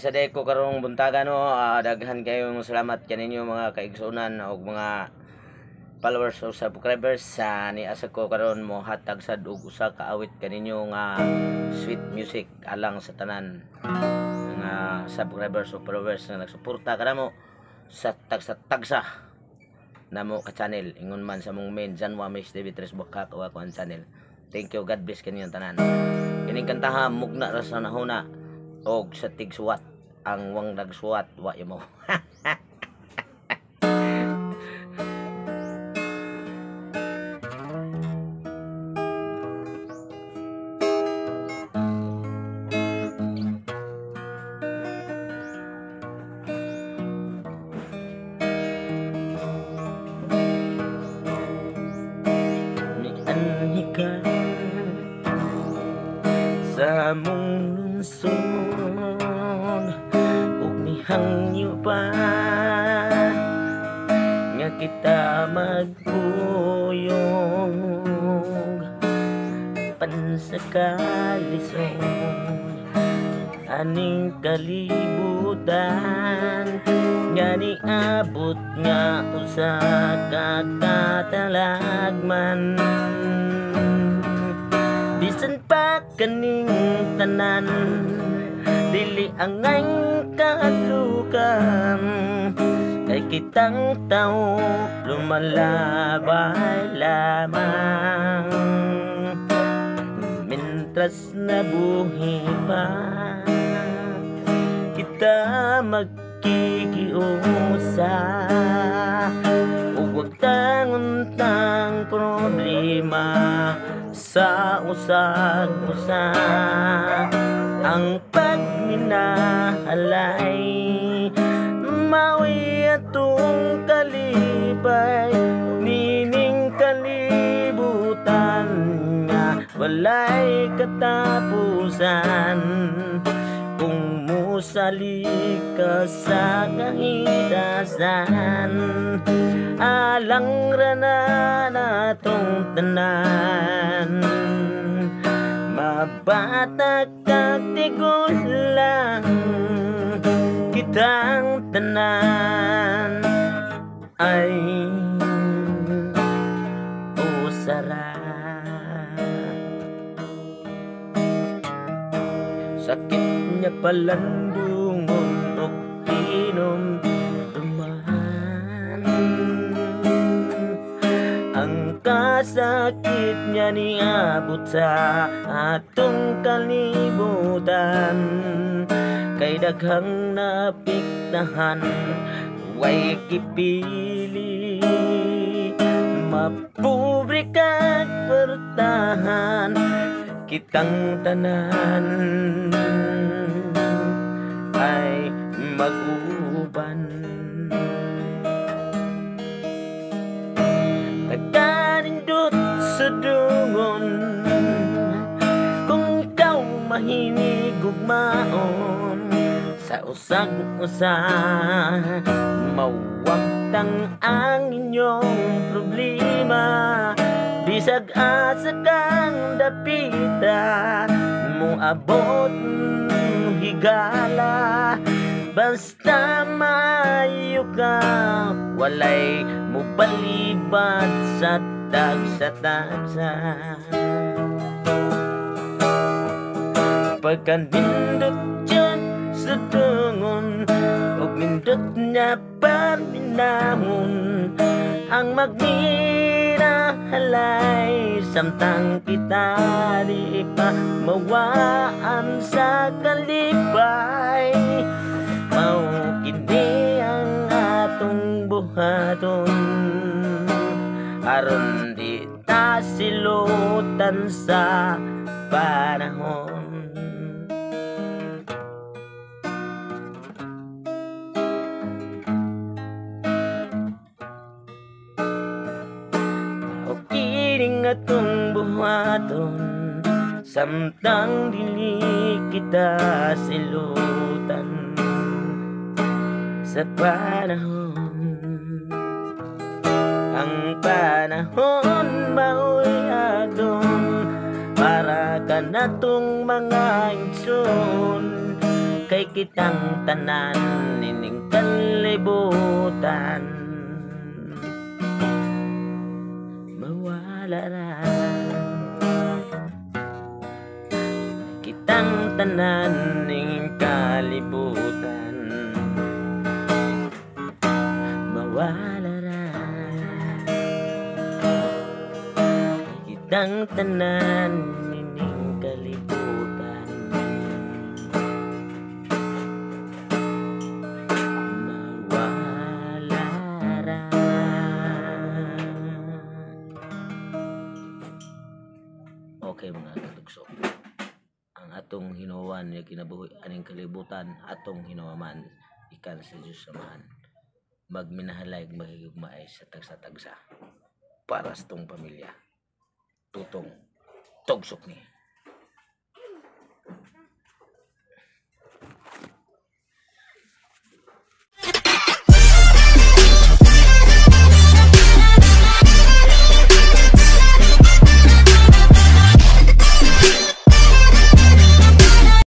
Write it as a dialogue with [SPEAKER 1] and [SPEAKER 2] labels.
[SPEAKER 1] sa day ko karong buntaga no, daghan kayong salamat kaninyo mga kaigsunan o mga followers o subscribers sa niasa ko karon mo hatag sad og usa ka awit kaninyo nga sweet music alang sa tanan nga subscribers o followers nga nagsuporta kanamo sa tagsa namo ka channel ingon man sa mong main Jan Wamis David Tres Baka ko ang channel. Thank you, God bless kaninyong tanan. Kining kantaha mugna ra sa nahuna og sa tigsuwat ang wang nagsuwat wa imo. Mianhika sa mong lungsod ug mihangyo pa nga kita magpuyong pansakalisod aning kalibutan nga niabot nga usa ka katalagman bisan pa kaning tanan dili angay kahadlukan kay kitang tao lumalabay lamang mintras nabuhi pa kita magkikiusa ug wag tanguntang problema sa usag-usa ang pagminahalay mawi atong kalipay nining kalibutan nga walay katapusan kung musali ka sa kahidasan alang rana natong tanan mabatak kag tigol lang kitang tanan ay usara sakit niya palandungon o inom duman ang kasakit niya niabot sa atong kalibutan kay daghang napiktahan way kipili mapobre kag pertahan kitang tanan ay mag-uban nagkarindot sa dungon kung ikaw mahinig ug maon sa usag-usa mawagtang ang inyong problema bisag asa kang dapita mo abot higala basta maayo ka walay mo balibad sa tagsa pagkandindot dyan sa tungon ug nindot niya paminahon ang magminahalay samtang kita di pa mawaan sa kalipay mao kini ang atong buhaton aron di ta silutan sa panahon. Kining atong buhaton samtang dili kita silutan sa panahon ang panahon mao'y agdon para ka natong mga igsoon kay kitang tanan nining kalibutan mawala ra kitang tanan ning kalibutan mawala ra kitang tanan ning kalibutan mawala ra. Okay mga katugso, ang atong hinuwan nga kinabuhi aning kalibutan atong hinuwaman ikan sa Diyos samahan magminahalay magigugmaay sa tagsa-tagsa para sa tong pamilya tutong tugsok ni